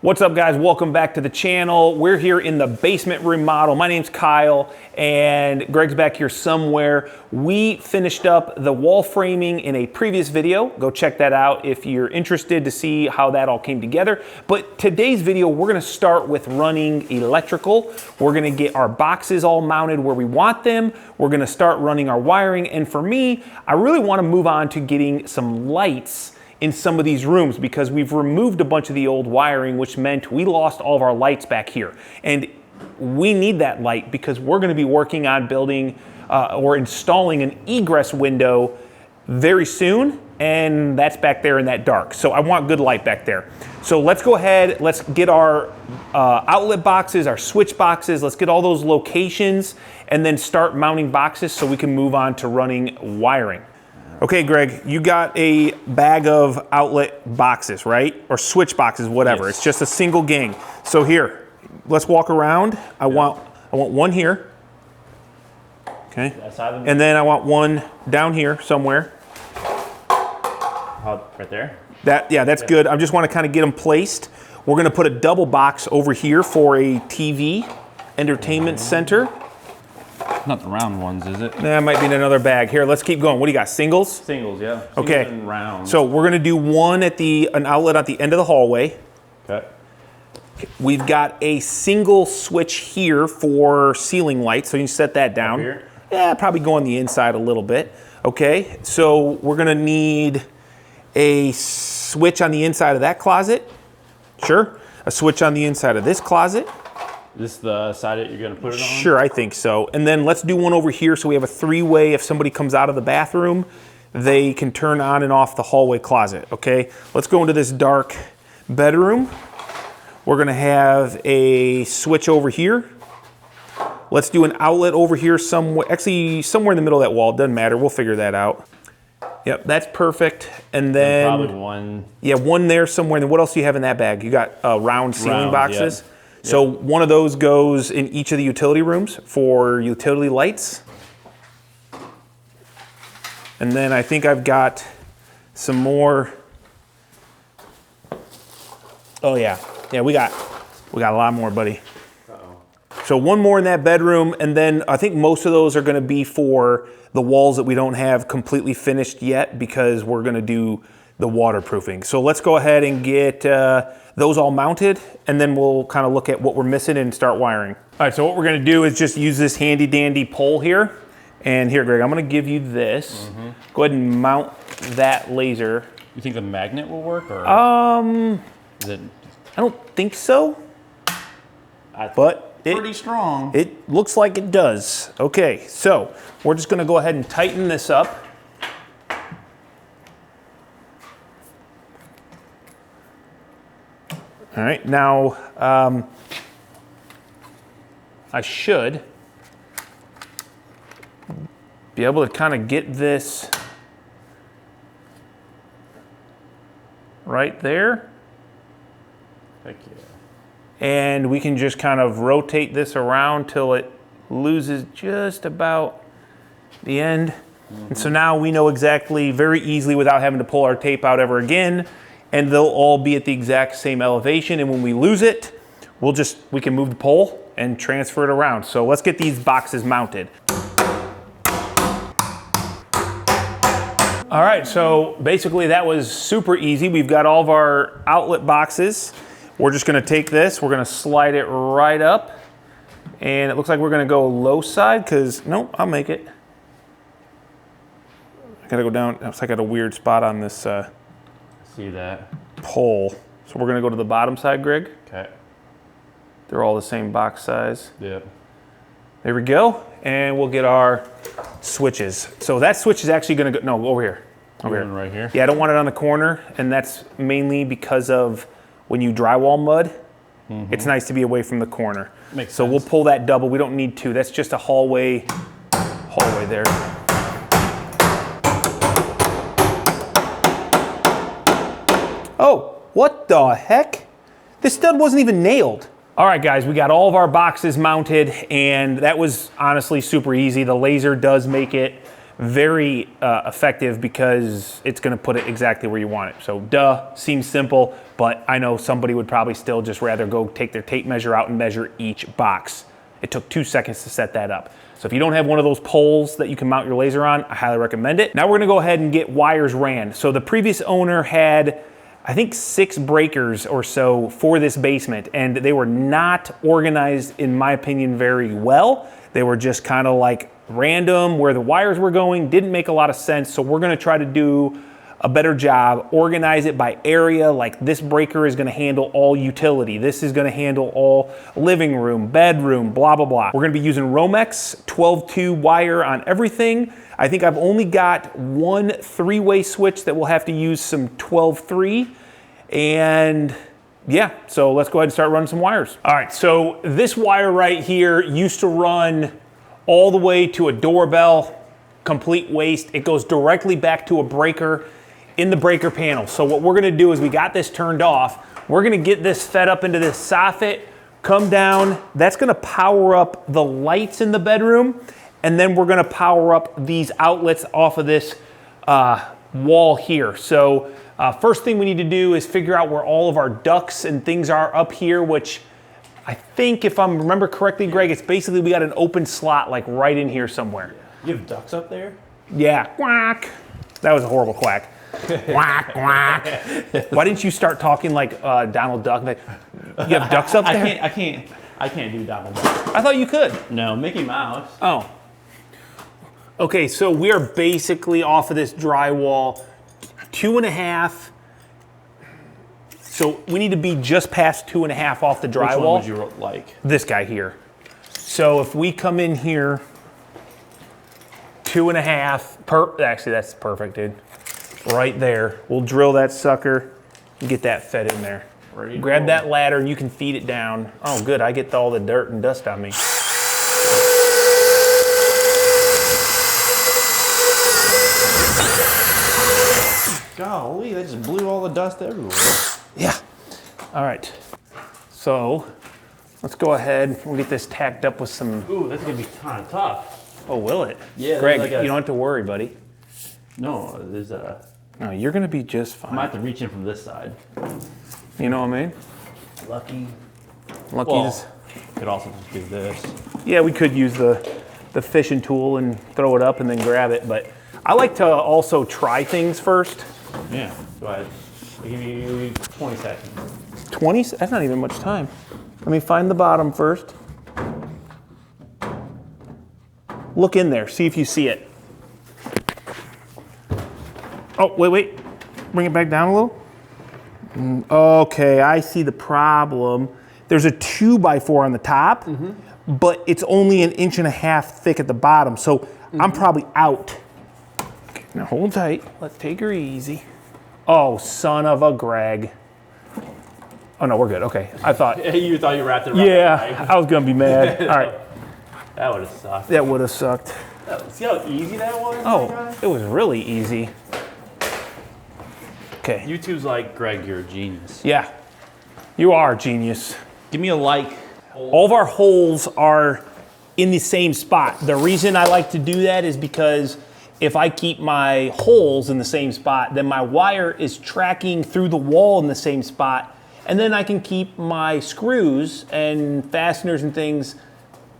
What's up, guys? Welcome back to the channel. We're here in the basement remodel. My name's Kyle and Greg's back here somewhere. We finished up the wall framing in a previous video. Go check that out if you're interested to see how that all came together. But today's video, we're gonna start with running electrical. We're gonna get our boxes all mounted where we want them. We're gonna start running our wiring. And for me, I really wanna move on to getting some lights in some of these rooms because we've removed a bunch of the old wiring, which meant we lost all of our lights back here. And we need that light because we're gonna be working on building or installing an egress window very soon, and that's back there in that dark. So I want good light back there. So let's go ahead, let's get our outlet boxes, our switch boxes, let's get all those locations and then start mounting boxes so we can move on to running wiring. Okay, Greg, you got a bag of outlet boxes, right? Or switch boxes, whatever. Yes. It's just a single gang. So here, let's walk around. I want one here. Okay. And then I want one down here somewhere. Right there? That's good. I just want to kind of get them placed. We're going to put a double box over here for a TV entertainment center. Not the round ones, is it? That might be in another bag. Here, let's keep going. What do you got, singles? Singles, yeah. Singles okay. And rounds. So we're gonna do one at an outlet at the end of the hallway. Okay. We've got a single switch here for ceiling lights, so you can set that down. Up here? Yeah, probably go on the inside a little bit. Okay, so we're gonna need a switch on the inside of that closet. Sure. A switch on the inside of this closet. This the side that you're gonna put it on? Sure, I think so. And then let's do one over here so we have a three-way. If somebody comes out of the bathroom, they can turn on and off the hallway closet, okay? Let's go into this dark bedroom. We're gonna have a switch over here. Let's do an outlet over here somewhere, actually somewhere in the middle of that wall, doesn't matter, we'll figure that out. Yep, that's perfect. And then probably one. Yeah, one there somewhere. And then what else do you have in that bag? You got round ceiling boxes? Yeah. So one of those goes in each of the utility rooms for utility lights. And then I think I've got some more. Oh yeah, we got a lot more, buddy. So one more in that bedroom, and then I think most of those are gonna be for the walls that we don't have completely finished yet because we're gonna do the waterproofing. So let's go ahead and get those all mounted, and then we'll kind of look at what we're missing and start wiring. All right, so what we're gonna do is just use this handy dandy pole here. And here, Greg, I'm gonna give you this. Mm-hmm. Go ahead and mount that laser. You think the magnet will work, or? Is it? I don't think so, but pretty strong. It looks like it does. Okay, so we're just gonna go ahead and tighten this up. All right, now I should be able to kind of get this right there. Heck yeah. And we can just kind of rotate this around till it loses just about the end. Mm-hmm. And so now we know exactly, very easily, without having to pull our tape out ever again, and they'll all be at the exact same elevation. And when we lose it, we can move the pole and transfer it around. So let's get these boxes mounted. All right, so basically that was super easy. We've got all of our outlet boxes. We're just gonna take this, we're gonna slide it right up. And it looks like we're gonna go low side, nope, I'll make it. I gotta go down, looks like I got a weird spot on this see that pole. So we're gonna go to the bottom side, Greg. Okay. They're all the same box size. Yep. There we go. And we'll get our switches. So that switch is actually gonna go, no, over here. Over here. Right here? Yeah, I don't want it on the corner, and that's mainly because of when you drywall mud, it's nice to be away from the corner. Makes so sense. We'll pull that double, we don't need two. That's just a hallway there. Oh, what the heck? This stud wasn't even nailed. All right, guys, we got all of our boxes mounted, and that was honestly super easy. The laser does make it very effective because it's gonna put it exactly where you want it. So seems simple, but I know somebody would probably still just rather go take their tape measure out and measure each box. It took 2 seconds to set that up. So if you don't have one of those poles that you can mount your laser on, I highly recommend it. Now we're gonna go ahead and get wires ran. So the previous owner had, I think 6 breakers or so for this basement, and they were not organized, in my opinion, very well. They were just kind of like random where the wires were going, didn't make a lot of sense. So we're gonna try to do a better job, organize it by area. Like this breaker is gonna handle all utility. This is gonna handle all living room, bedroom, blah, blah, blah. We're gonna be using Romex 12-2 wire on everything. I think I've only got one 3-way switch that we'll have to use some 12-3. And yeah, so let's go ahead and start running some wires. All right, so this wire right here used to run all the way to a doorbell, complete waste. It goes directly back to a breaker in the breaker panel. So what we're gonna do is we got this turned off. We're gonna get this fed up into this soffit, come down. That's gonna power up the lights in the bedroom. And then we're gonna power up these outlets off of this wall here. So first thing we need to do is figure out where all of our ducts and things are up here, which I think if I remember correctly, Greg, it's basically we got an open slot like right in here somewhere. You have ducks up there? Yeah, quack. That was a horrible quack. Quack, quack. Why didn't you start talking like Donald Duck? Like, you have ducks up there? I can't do Donald Duck. I thought you could. No, Mickey Mouse. Oh. Okay, so we are basically off of this drywall 2.5. So we need to be just past 2.5 off the drywall. Which one would you like? This guy here. So if we come in here, 2.5, actually that's perfect, dude. Right there. We'll drill that sucker and get that fed in there. Grab that ladder and you can feed it down. Oh good, I get all the dirt and dust on me. Golly, that just blew all the dust everywhere. Yeah. All right. So let's go ahead. We'll get this tacked up with some. Ooh, that's gonna be kind of tough. Oh, will it? Yeah. Greg, like you don't have to worry, buddy. No, there's a. No, you're gonna be just fine. I might have to reach in from this side. You know what I mean? Lucky. Lucky's. Well, could also just do this. Yeah, we could use the fishing tool and throw it up and then grab it, but I like to also try things first. Yeah. Go ahead. I'll give you 20 seconds. 20? That's not even much time. Let me find the bottom first. Look in there, see if you see it. Oh, wait. Bring it back down a little. Okay, I see the problem. There's a 2x4 on the top, but it's only 1.5 inches thick at the bottom, so I'm probably out. Okay, now hold tight. Let's take her easy. Oh, son of a Greg. Oh no, we're good. Okay, I thought. You thought you wrapped it around. Yeah, I was gonna be mad. All right. That would have sucked. That would have sucked. See how easy that was? Oh, it was really easy. Okay. YouTube's like, Greg, you're a genius. Yeah, you are a genius. Give me a like. All of our holes are in the same spot. The reason I like to do that is because if I keep my holes in the same spot, then my wire is tracking through the wall in the same spot, and then I can keep my screws and fasteners and things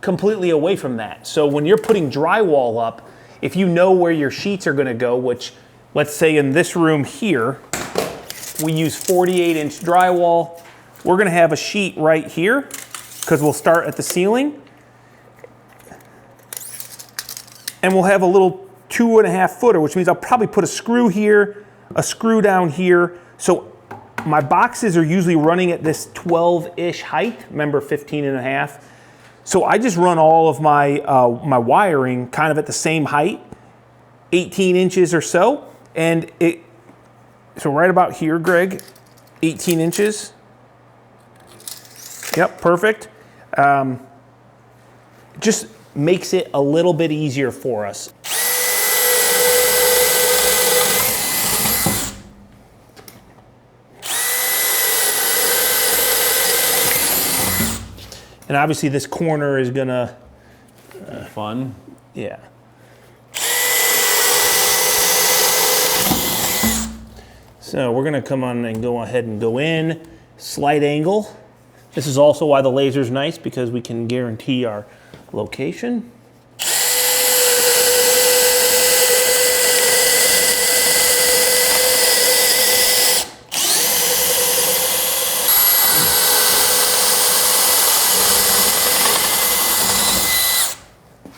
completely away from that. So when you're putting drywall up, if you know where your sheets are gonna go, which let's say in this room here, we use 48-inch drywall, we're gonna have a sheet right here because we'll start at the ceiling. And we'll have a little 2.5 footer, which means I'll probably put a screw here, a screw down here. So my boxes are usually running at this 12-ish height, remember 15.5. So I just run all of my, my wiring kind of at the same height, 18 inches or so. And so right about here, Greg, 18 inches. Yep, perfect. Just makes it a little bit easier for us. And obviously this corner is gonna... fun. Yeah. So we're gonna come on and go ahead and go in, slight angle. This is also why the laser's nice, because we can guarantee our location.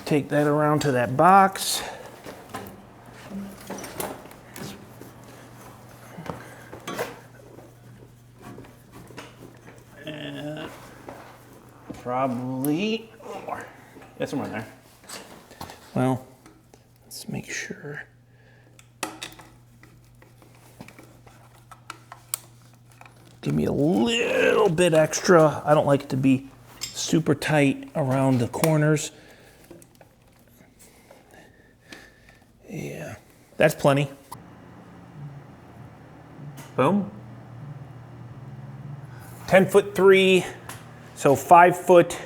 Take that around to that box. And probably more. Yeah, somewhere in there. Well, let's make sure. Give me a little bit extra. I don't like it to be super tight around the corners. Yeah, that's plenty. Boom. 10'3", so 5 foot.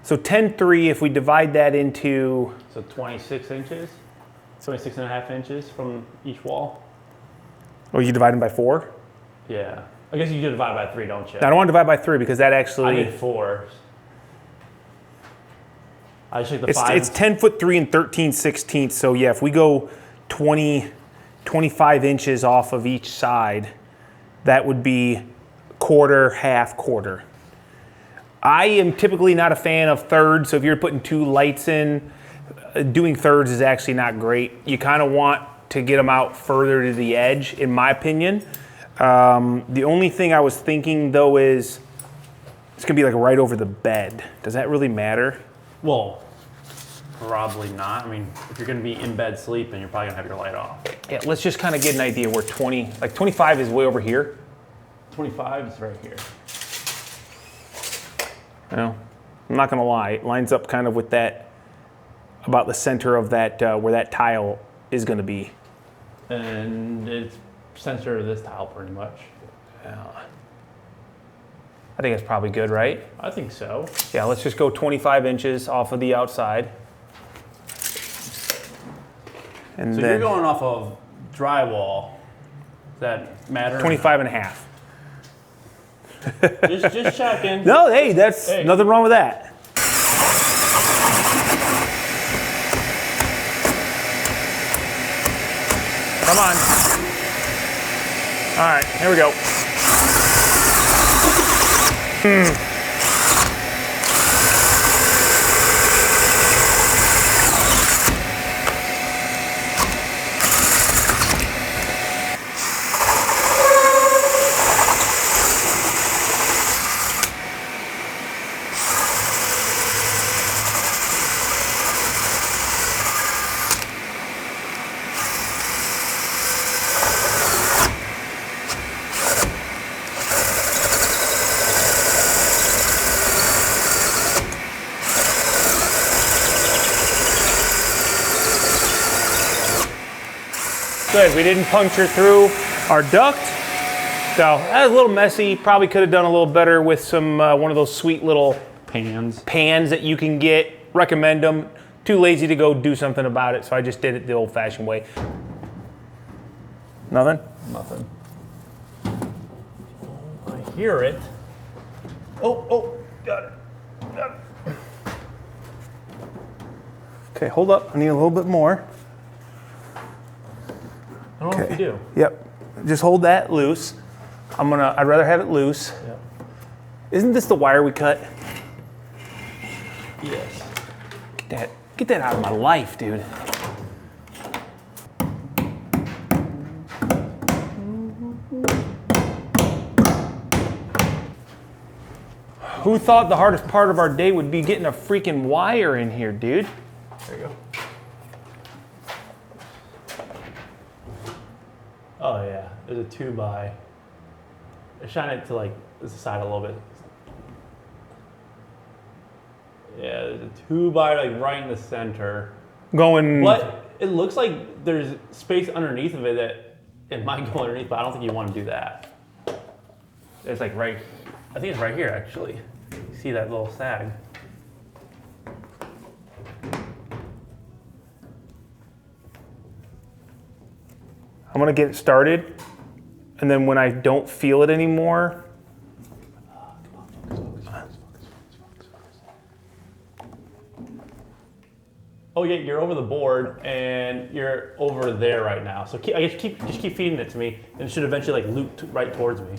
So 10'3", if we divide that into... So 26 inches? 26 and a half inches from each wall? Oh, you divide them by 4? Yeah. I guess you do divide by 3, don't you? I don't want to divide by 3 because that actually... I did 4. I just took the 5. It's 10'3" and 13/16. So yeah, if we go 25 inches off of each side, that would be quarter, half, quarter. I am typically not a fan of thirds, so if you're putting 2 lights in, doing thirds is actually not great. You kind of want to get them out further to the edge, in my opinion. The only thing I was thinking though is, it's gonna be like right over the bed. Does that really matter? Well, probably not. I mean, if you're gonna be in bed sleeping, you're probably gonna have your light off. Yeah, let's just kind of get an idea where 25 is way over here. 25 is right here. Well, I'm not gonna lie, it lines up kind of with that, about the center of that, where that tile is gonna be. And it's center of this tile pretty much. Yeah. I think that's probably good, right? I think so. Yeah, let's just go 25 inches off of the outside. And so then you're going off of drywall. Does that matter? 25 and a half. Just checking. No, hey, that's nothing wrong with that. Come on. All right, here we go. Good, we didn't puncture through our duct. So that was a little messy. Probably could have done a little better with some, one of those sweet little pans that you can get. Recommend them. Too lazy to go do something about it, so I just did it the old fashioned way. Nothing? Nothing. I hear it. Oh, got it. Okay, hold up. I need a little bit more. I don't know if you do. Yep. Just hold that loose. I'd rather have it loose. Yep. Isn't this the wire we cut? Yes. Get that out of my life, dude. Who thought the hardest part of our day would be getting a freaking wire in here, dude? There you go. Oh yeah, there's a 2x. Shine it to like this side a little bit. Yeah, there's a 2x like right in the center. Going. But it looks like there's space underneath of it that it might go underneath, but I don't think you want to do that. It's like right, I think it's right here actually. You see that little sag? I'm gonna get it started, And then when I don't feel it anymore, oh yeah, you're over the board and you're over there right now. So I guess just keep feeding it to me, and it should eventually like loop right towards me.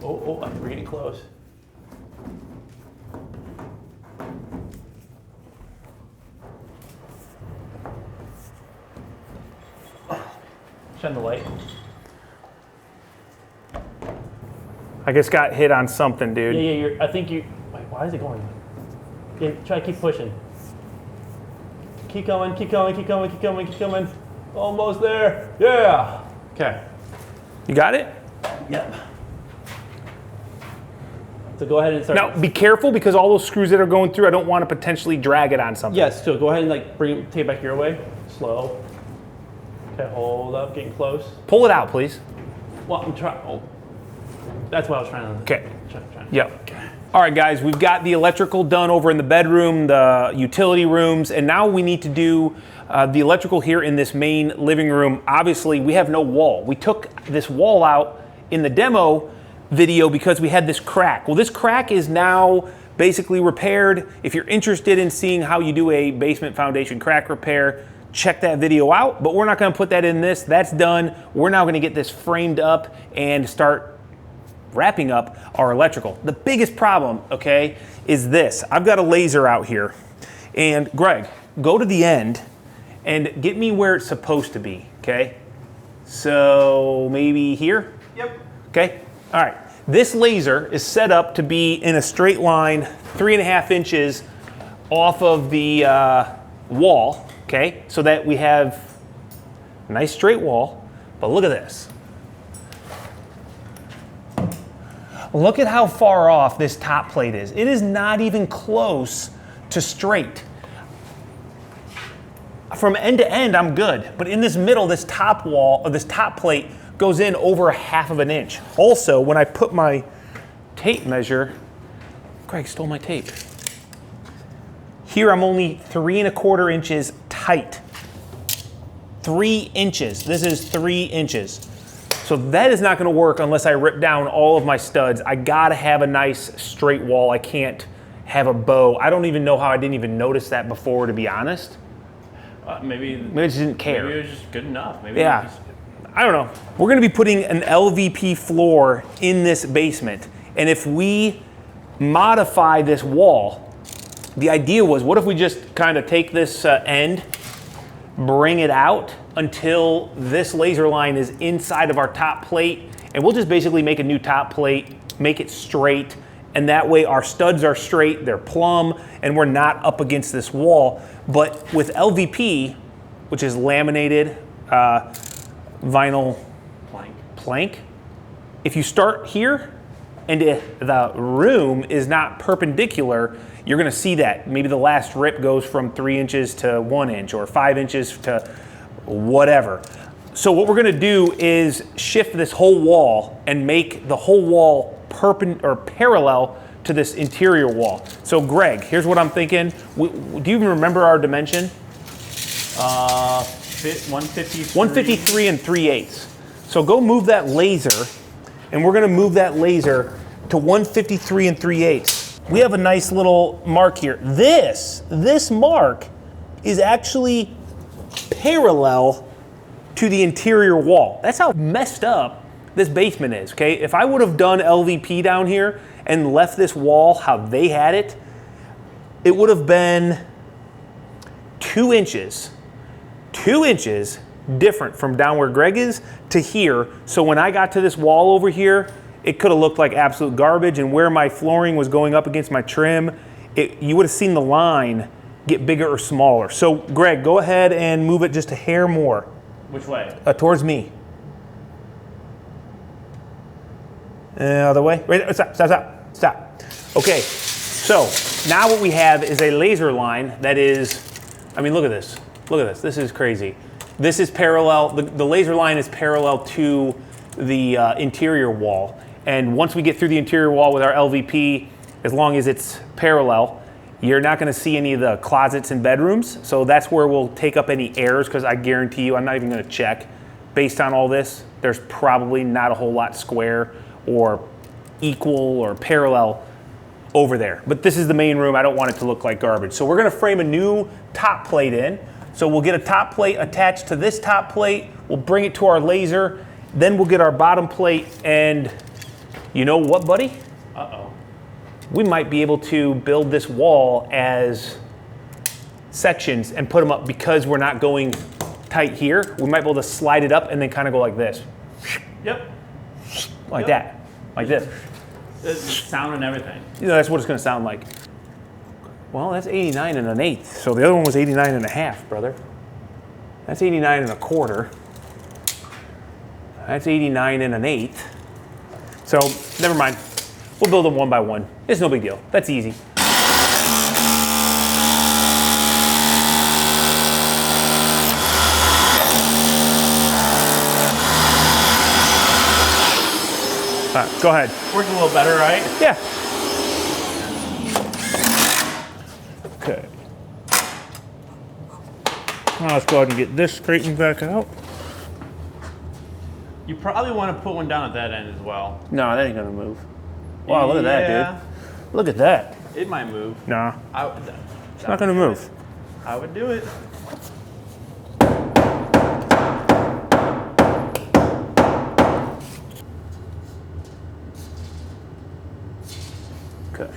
Oh, we're getting close. Shine the light. I just got hit on something, dude. Yeah, I think you. Wait, why is it going? Yeah, try to keep pushing. Keep going, keep going, keep going, keep going, keep going. Almost there. Yeah. Okay. You got it? Yep. So go ahead and start. Now, be careful because all those screws that are going through, I don't want to potentially drag it on something. Yes, so go ahead and like take it back your way. Slow. Okay, hold up, getting close. Pull it out, please. Well, I'm trying. Oh. That's what I was trying to. Okay. Trying. Yep. Okay. All right, guys, we've got the electrical done over in the bedroom, the utility rooms, and now we need to do the electrical here in this main living room. Obviously, we have no wall. We took this wall out in the demo video because we had this crack. Well, this crack is now basically repaired. If you're interested in seeing how you do a basement foundation crack repair, check that video out, but we're not gonna put that in this. That's done. We're now gonna get this framed up and start wrapping up our electrical. The biggest problem, okay, is this. I've got a laser out here, and Greg, go to the end and get me where it's supposed to be, okay? So maybe here? Yep. Okay, all right. This laser is set up to be in a straight line, 3.5 inches off of the wall, okay? So that we have a nice straight wall, but look at this. Look at how far off this top plate is. It is not even close to straight. From end to end, I'm good. But in this middle, this top wall, or this top plate, goes in over 1/2 inch. Also, when I put my tape measure, Greg stole my tape. Here I'm only 3.25 inches tight. 3 inches. This is 3 inches. So that is not gonna work unless I rip down all of my studs. I gotta have a nice straight wall. I can't have a bow. I don't even know how I didn't even notice that before, to be honest. Maybe I just didn't care. Maybe it was just good enough. Maybe Yeah, I don't know. We're gonna be putting an LVP floor in this basement. And if we modify this wall, the idea was, what if we just kind of take this end, bring it out until this laser line is inside of our top plate, and we'll just basically make a new top plate, make it straight, and that way our studs are straight, they're plumb, and we're not up against this wall. But with LVP, which is laminated vinyl plank, if you start here and if the room is not perpendicular, you're gonna see that. Maybe the last rip goes from 3 inches to 1 inch or 5 inches to whatever. So what we're gonna do is shift this whole wall and make the whole wall parallel to this interior wall. So Greg, here's what I'm thinking. Do you even remember our dimension? 153 and 3/8. So go move that laser, and we're gonna move that laser to 153 and 3/8. We have a nice little mark here. This mark is actually parallel to the interior wall. That's how messed up this basement is, okay? If I would have done LVP down here and left this wall how they had it, it would have been 2 inches different from down where Greg is to here. So when I got to this wall over here, it could have looked like absolute garbage, and where my flooring was going up against my trim, you would have seen the line get bigger or smaller. So Greg, go ahead and move it just a hair more. Which way? Towards me. Other way. Right, stop. Okay, so now what we have is a laser line that is, I mean, look at this. This is crazy. This is parallel, the laser line is parallel to the interior wall. And once we get through the interior wall with our LVP, as long as it's parallel, You're not gonna see any of the closets and bedrooms, so that's where we'll take up any errors, because I guarantee you, I'm not even gonna check. Based on all this, there's probably not a whole lot square or equal or parallel over there. But this is the main room. I don't want it to look like garbage. So we're gonna frame a new top plate in. So we'll get a top plate attached to this top plate. We'll bring it to our laser. Then we'll get our bottom plate, and you know what, buddy? Uh-oh. We might be able to build this wall as sections and put them up, because we're not going tight here. We might be able to slide it up and then kind of go like this. Yep. Like that. Like this. The sound and everything. You know, that's what it's gonna sound like. Well, that's 89 and an eighth. So the other one was 89 and a half, brother. That's 89 and a quarter. That's 89 and an eighth. So never mind. We'll build them one by one. It's no big deal. That's easy. All right, go ahead. Working a little better, right? Yeah. Okay. Now let's go ahead and get this straightened back out. You probably want to put one down at that end as well. No, that ain't gonna move. Wow, look at that, dude. Look at that. It might move. Nah, It's not gonna move. I would do it. Okay.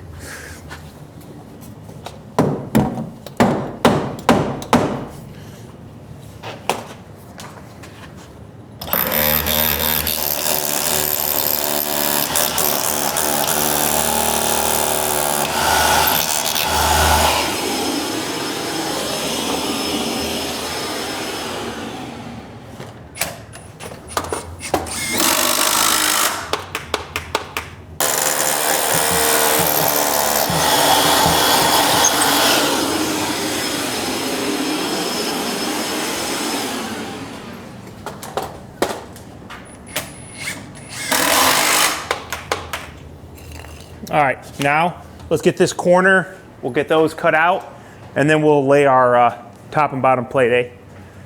All right, now let's get this corner. We'll get those cut out, and then we'll lay our top and bottom plate,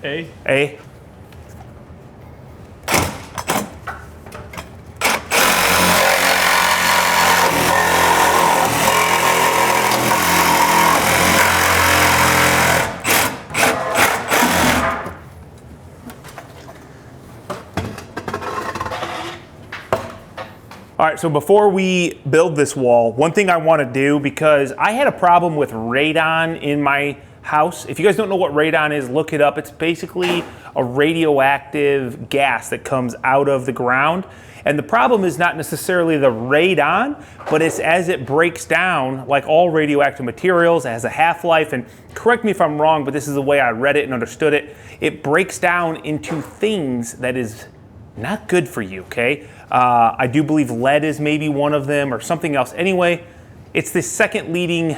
A. A. All right, so before we build this wall, one thing I want to do, because I had a problem with radon in my house. If you guys don't know what radon is, look it up. It's basically a radioactive gas that comes out of the ground. And the problem is not necessarily the radon, but it's as it breaks down, like all radioactive materials, it has a half-life, and correct me if I'm wrong, but this is the way I read it and understood it. It breaks down into things that is not good for you, okay? I do believe lead is maybe one of them, or something else. Anyway, it's the second leading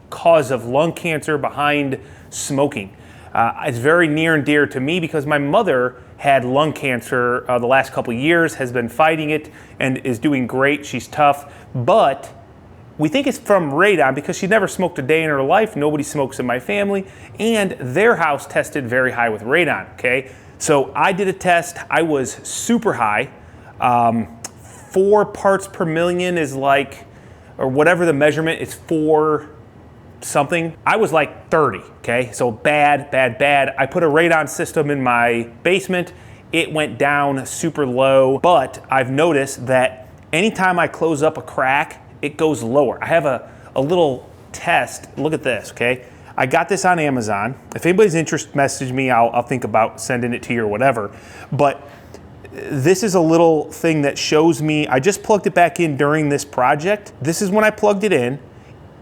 cause of lung cancer behind smoking. It's very near and dear to me because my mother had lung cancer the last couple of years, has been fighting it, and is doing great. She's tough, but we think it's from radon because she never smoked a day in her life. Nobody smokes in my family, and their house tested very high with radon, okay? So I did a test. I was super high. 4 parts per million is like, or whatever the measurement is, 4 something. I was like 30, okay? So bad, bad, bad. I put a radon system in my basement. It went down super low, but I've noticed that anytime I close up a crack, it goes lower. I have a little test. Look at this, okay? I got this on Amazon. If anybody's interested, message me. I'll think about sending it to you or whatever. But this is a little thing that shows me, I just plugged it back in during this project. This is when I plugged it in,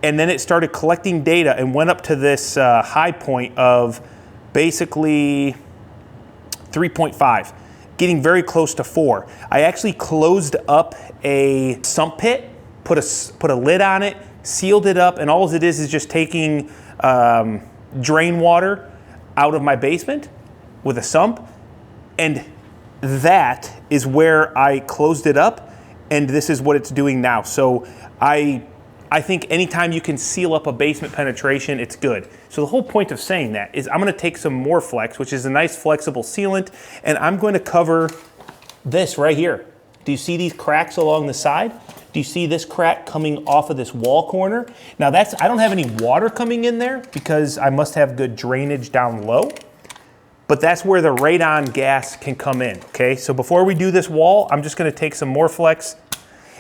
and then it started collecting data and went up to this high point of basically 3.5, getting very close to 4. I actually closed up a sump pit, put a lid on it, sealed it up, and all it is just taking drain water out of my basement with a sump, and that is where I closed it up, and this is what it's doing now. So I I think anytime you can seal up a basement penetration, it's good. So the whole point of saying that is I'm gonna take some Moreflex, which is a nice flexible sealant, and I'm going to cover this right here. Do you see these cracks along the side? Do you see this crack coming off of this wall corner? Now I don't have any water coming in there because I must have good drainage down low, but that's where the radon gas can come in, okay? So before we do this wall, I'm just gonna take some Moreflex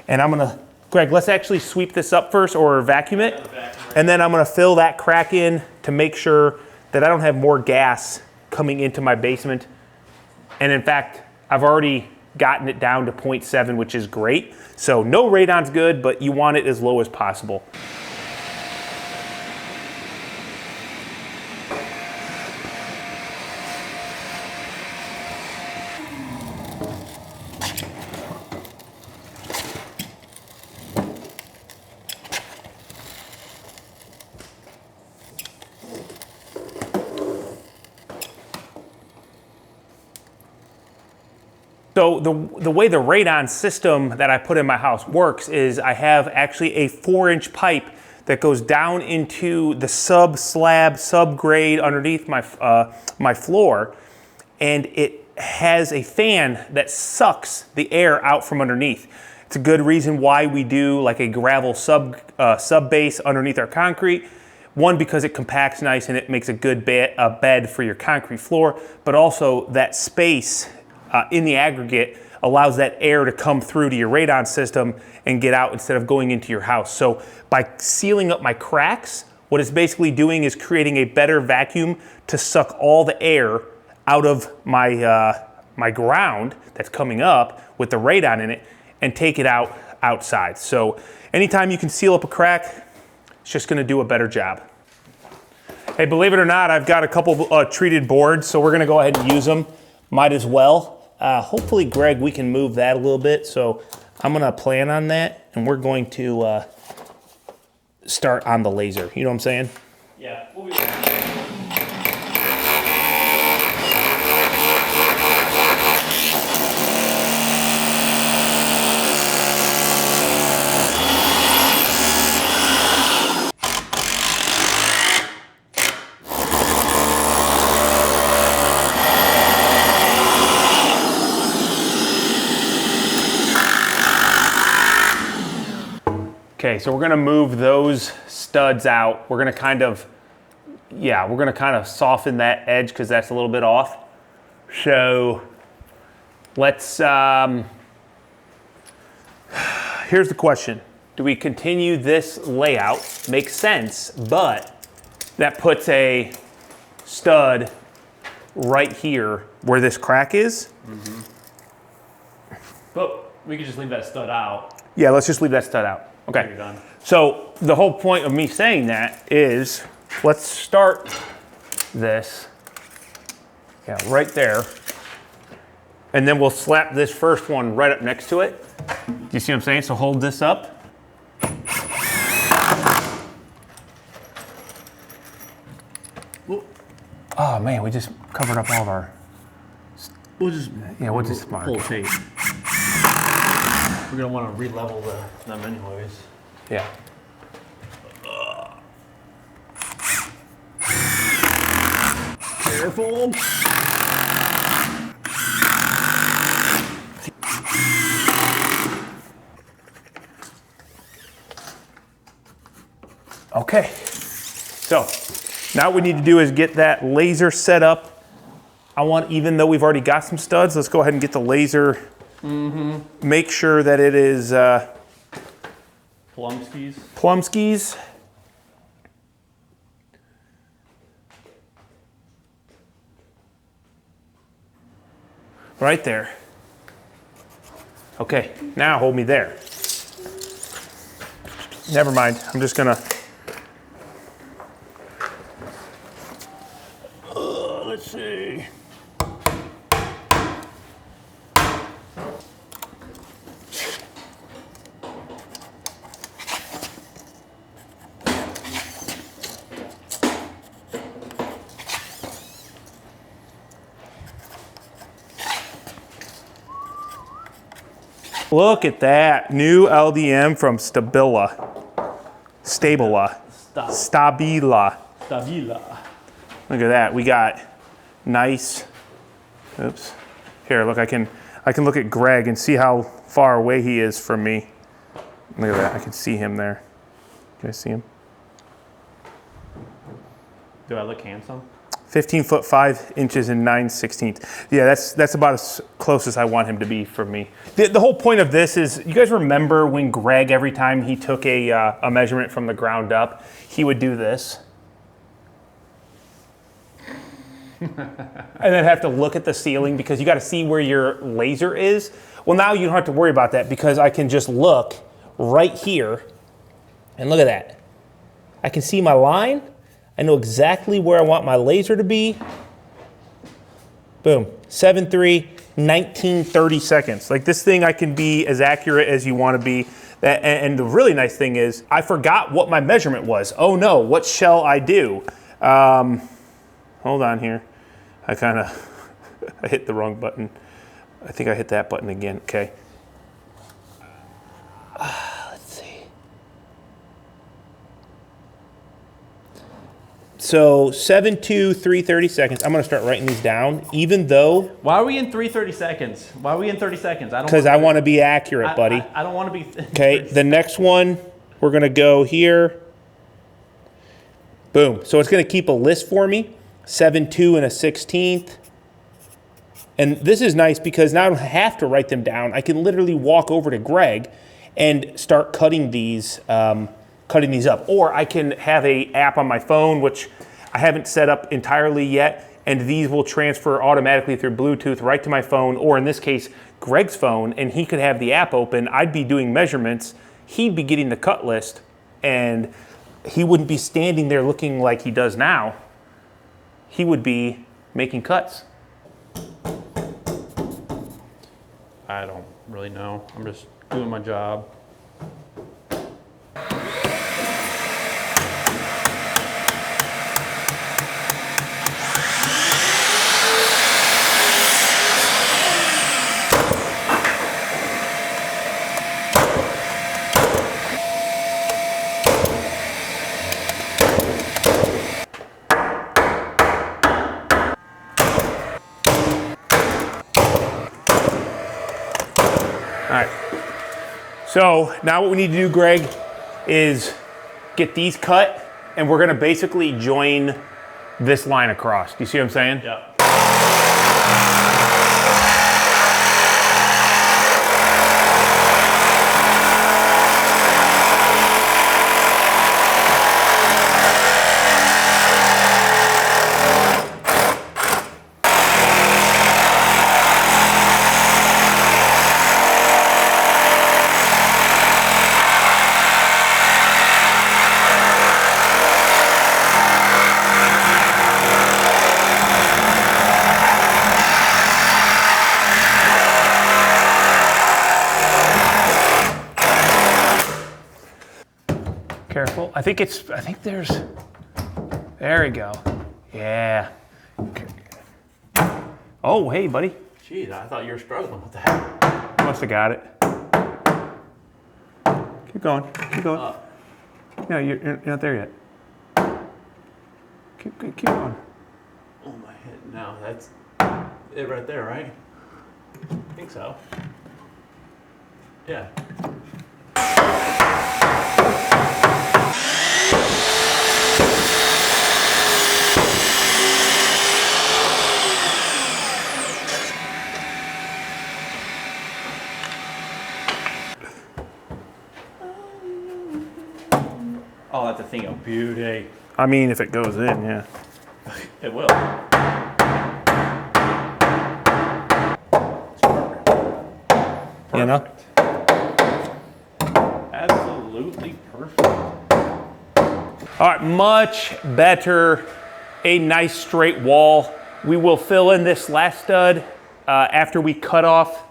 and I'm gonna, Greg, let's actually sweep this up first or vacuum it. And then I'm gonna fill that crack in to make sure that I don't have more gas coming into my basement. And in fact, I've already gotten it down to 0.7, which is great. So no radon's good, but you want it as low as possible. So the way the radon system that I put in my house works is I have actually a 4-inch pipe that goes down into the subgrade underneath my floor, and it has a fan that sucks the air out from underneath. It's a good reason why we do like a gravel sub base underneath our concrete. One, because it compacts nice and it makes a good bed for your concrete floor, but also that space in the aggregate allows that air to come through to your radon system and get out instead of going into your house. So by sealing up my cracks, what it's basically doing is creating a better vacuum to suck all the air out of my ground that's coming up with the radon in it and take it out outside. So anytime you can seal up a crack, it's just gonna do a better job. Hey, believe it or not, I've got a couple treated boards, so we're gonna go ahead and use them. Might as well. Hopefully, Greg, we can move that a little bit. So I'm gonna plan on that, and we're going to start on the laser. You know what I'm saying? Yeah. Okay, so we're gonna move those studs out. We're gonna kind of soften that edge because that's a little bit off. So let's, here's the question. Do we continue this layout? Makes sense, but that puts a stud right here where this crack is. Mm-hmm. But we could just leave that stud out. Yeah, let's just leave that stud out. Okay, You're done. So the whole point of me saying that is, let's start this, right there, and then we'll slap this first one right up next to it. Do you see what I'm saying? So hold this up. Oh man, we just covered up all of our. We'll just mark pull it. tape. We're gonna want to re-level them anyways. Yeah. Careful. Okay. So now what we need to do is get that laser set up. Even though we've already got some studs, let's go ahead and get the laser. Make sure that it is Plumskis. Right there. Okay, now hold me there. Never mind, I'm just gonna. Let's see. Look at that, new LDM from Stabila. Stabila. Stabila. Look at that. We got nice. Oops. Here, look. I can look at Greg and see how far away he is from me. Look at that. I can see him there. Can I see him? Do I look handsome? 15 foot 5 inches and 9/16. Yeah, that's about as close as I want him to be for me. The whole point of this is, you guys remember when Greg, every time he took a measurement from the ground up, he would do this? And then have to look at the ceiling because you got to see where your laser is. Well, now you don't have to worry about that because I can just look right here and look at that. I can see my line. I know exactly where I want my laser to be. Boom, 7.3, 19:30 seconds. Like this thing, I can be as accurate as you want to be. And the really nice thing is, I forgot what my measurement was. Oh no, what shall I do? Hold on here. I hit the wrong button. I think I hit that button again, okay. Let's see. So 7.2, 3:30 seconds. I'm gonna start writing these down, even though. Why are we in 3:30 seconds? Why are we in 30 seconds? Because I want to be accurate, buddy. I don't want to be. Okay, the next one, we're gonna go here. Boom. So it's gonna keep a list for me. 7.2 and a 16th. And this is nice because now I don't have to write them down. I can literally walk over to Greg and start cutting these up. Or I can have a app on my phone, which I haven't set up entirely yet, and these will transfer automatically through Bluetooth right to my phone, or in this case, Greg's phone, and he could have the app open. I'd be doing measurements, he'd be getting the cut list, and he wouldn't be standing there looking like he does now. He would be making cuts. I don't really know. I'm just doing my job. All right, so now what we need to do, Greg, is get these cut, and we're gonna basically join this line across. Do you see what I'm saying? Yeah. Careful. I think there's, there we go. Yeah. Okay. Oh, hey, buddy. Jeez, I thought you were struggling with that. Must have got it. Keep going. Keep going. No, you're not there yet. Keep going. Oh my head. No, that's it right there, right? I think so. Yeah. Oh, that's a thing of beauty. I mean, if it goes in, yeah. It will. It's perfect. You know? Absolutely perfect. All right, much better. A nice straight wall. We will fill in this last stud after we cut off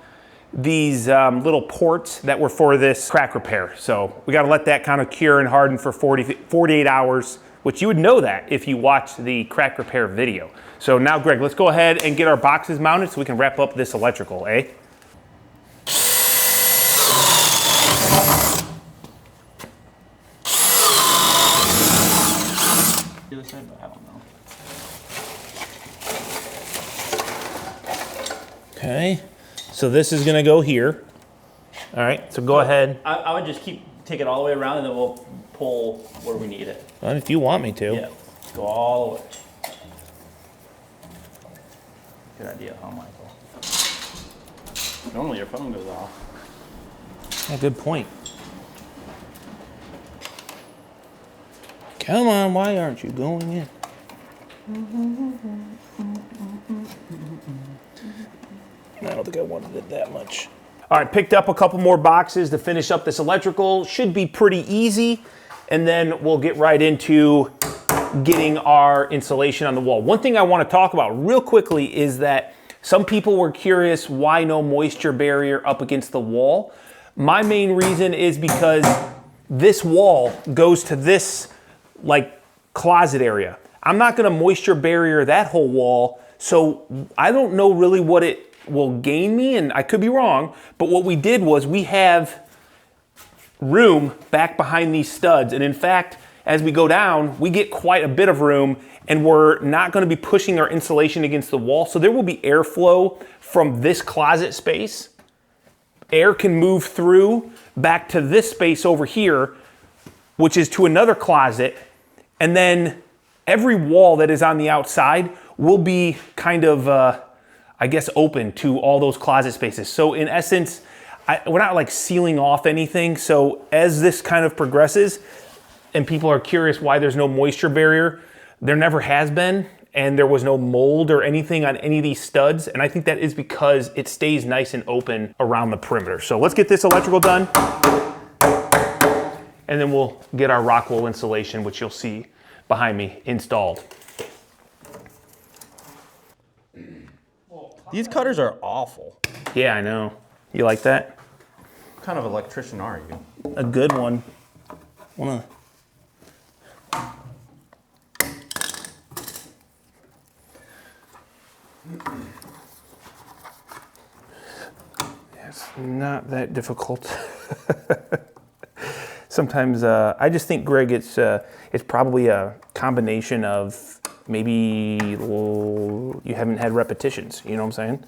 these little ports that were for this crack repair. So we got to let that kind of cure and harden for 48 hours, which you would know that if you watched the crack repair video. So now, Greg, let's go ahead and get our boxes mounted so we can wrap up this electrical, eh? replace it, but I don't know. Okay, so this is gonna go here. All right, so go ahead. I would just take it all the way around, and then we'll pull where we need it. Well, if you want me to. Yeah, go all the way. Good idea, huh, Michael? Normally your phone goes off. Yeah, good point. Come on, why aren't you going in? I don't think I wanted it that much. All right, picked up a couple more boxes to finish up this electrical. Should be pretty easy. And then we'll get right into getting our insulation on the wall. One thing I want to talk about real quickly is that some people were curious why no moisture barrier up against the wall. My main reason is because this wall goes to this like closet area. I'm not gonna moisture barrier that whole wall, so I don't know really what it will gain me, and I could be wrong, but what we did was we have room back behind these studs, and in fact, as we go down, we get quite a bit of room, and we're not gonna be pushing our insulation against the wall, so there will be airflow from this closet space. Air can move through back to this space over here, which is to another closet, and then every wall that is on the outside will be kind of, I guess, open to all those closet spaces. So in essence, we're not like sealing off anything. So as this kind of progresses, and people are curious why there's no moisture barrier, there never has been, and there was no mold or anything on any of these studs. And I think that is because it stays nice and open around the perimeter. So let's get this electrical done, and then we'll get our Rockwool insulation, which you'll see behind me, installed. These cutters are awful. Yeah, I know. You like that? What kind of electrician are you? A good one. It's not that difficult. Sometimes I just think, Greg, it's probably a combination of maybe you haven't had repetitions. You know what I'm saying?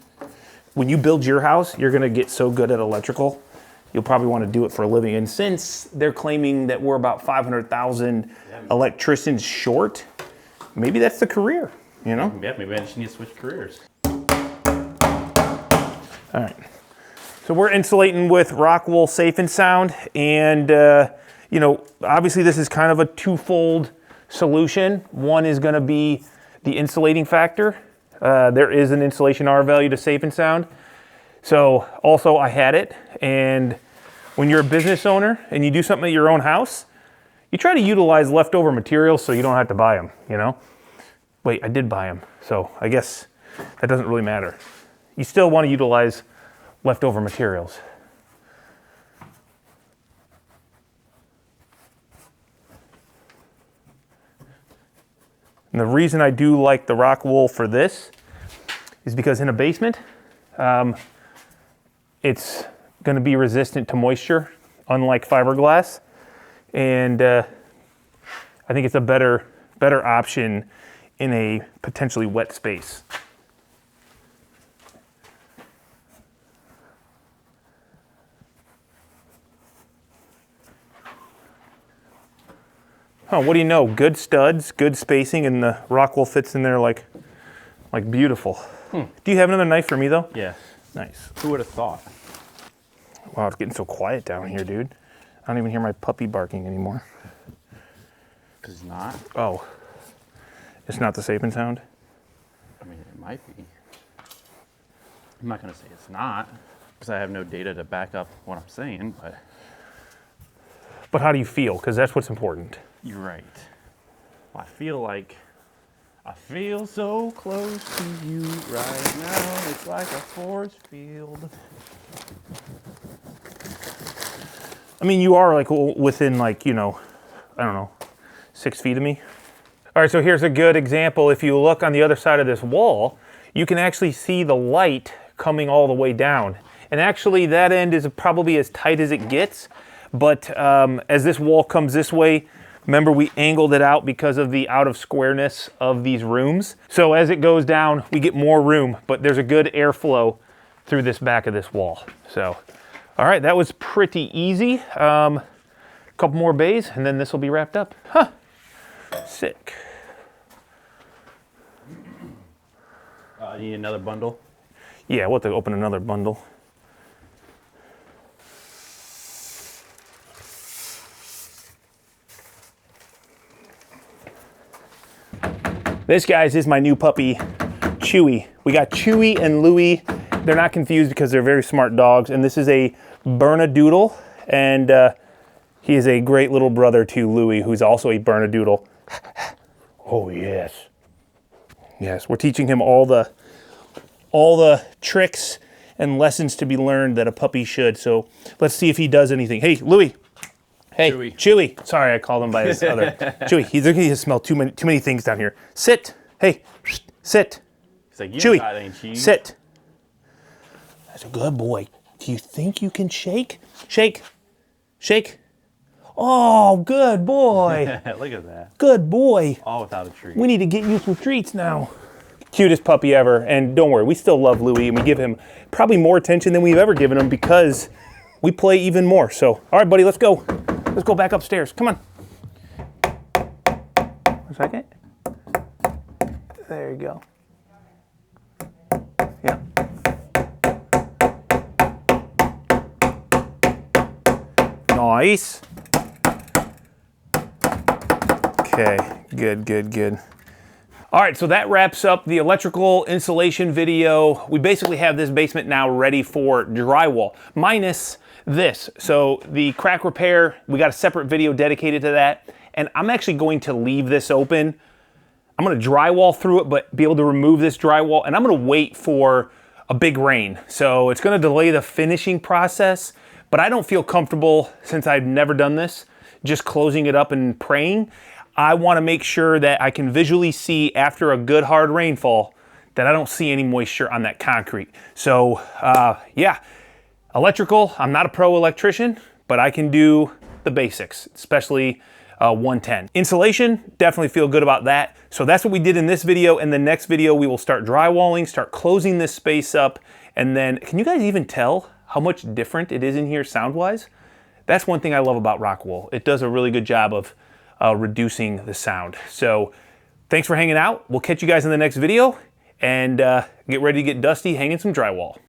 When you build your house, you're gonna get so good at electrical, you'll probably want to do it for a living. And since they're claiming that we're about 500,000 electricians short, maybe that's the career. You know? Yeah, maybe I just need to switch careers. All right. So we're insulating with Rockwool Safe and Sound, and you know, obviously this is kind of a twofold solution. One is going to be the insulating factor. There is an insulation R value to Safe and Sound. So also I had it, and when you're a business owner and you do something at your own house, you try to utilize leftover materials so you don't have to buy them, you know? Wait, I did buy them, so I guess that doesn't really matter. You still want to utilize leftover materials. And the reason I do like the Rockwool for this is because in a basement, it's going to be resistant to moisture, unlike fiberglass. And I think it's a better option in a potentially wet space. Oh, what do you know? Good studs, good spacing, and the Rockwool fits in there like beautiful. Do you have another knife for me though? Yeah. Nice. Who would have thought? Wow, it's getting so quiet down here, dude. I don't even hear my puppy barking anymore. Because it's not. Oh, it's not the Safe and Sound? I mean, it might be. I'm not going to say it's not, because I have no data to back up what I'm saying, but. But how do you feel? Because that's what's important. You're right. Well, I feel so close to you right now. It's like a force field. I mean, you are like within like, you know, I don't know, 6 feet of me. All right, so here's a good example. If you look on the other side of this wall, you can actually see the light coming all the way down. And actually that end is probably as tight as it gets. But as this wall comes this way, Remember, we angled it out because of the out of squareness of these rooms. So as it goes down, we get more room, but there's a good airflow through this back of this wall. So, all right, that was pretty easy. A couple more bays, and then this will be wrapped up. Huh, sick. You need another bundle? Yeah, we'll have to open another bundle. This, guys, is my new puppy, Chewy. We got Chewy and Louie. They're not confused because they're very smart dogs. And this is a Bernedoodle, and he is a great little brother to Louie, who's also a Bernedoodle. Oh, yes. Yes, we're teaching him all the tricks and lessons to be learned that a puppy should. So let's see if he does anything. Hey, Louie. Hey, Chewy. Sorry, I called him by his other. Chewy, he's looking to smell too many things down here. Sit. Hey, sit. He's like, you Chewy, got any cheese? sit. That's a good boy. Do you think you can shake? Shake. Shake. Oh, good boy. Look at that. Good boy. All without a treat. We need to get you some treats now. Cutest puppy ever. And don't worry, we still love Louie, and we give him probably more attention than we've ever given him because we play even more. So, all right, buddy, let's go. Let's go back upstairs. Come on. 1 second. There you go. Yeah. Nice. Okay, good, good, good. All right, so that wraps up the electrical installation video. We basically have this basement now ready for drywall, minus this. So the crack repair, we got a separate video dedicated to that. And I'm actually going to leave this open. I'm gonna drywall through it, but be able to remove this drywall. And I'm gonna wait for a big rain. So it's gonna delay the finishing process, but I don't feel comfortable, since I've never done this, just closing it up and praying. I wanna make sure that I can visually see after a good hard rainfall that I don't see any moisture on that concrete. So yeah. Electrical, I'm not a pro electrician, but I can do the basics, especially 110. Insulation, definitely feel good about that. So that's what we did in this video. In the next video, we will start drywalling, start closing this space up. And then, can you guys even tell how much different it is in here sound-wise? That's one thing I love about Rockwool. It does a really good job of reducing the sound. So thanks for hanging out. We'll catch you guys in the next video, and get ready to get dusty hanging some drywall.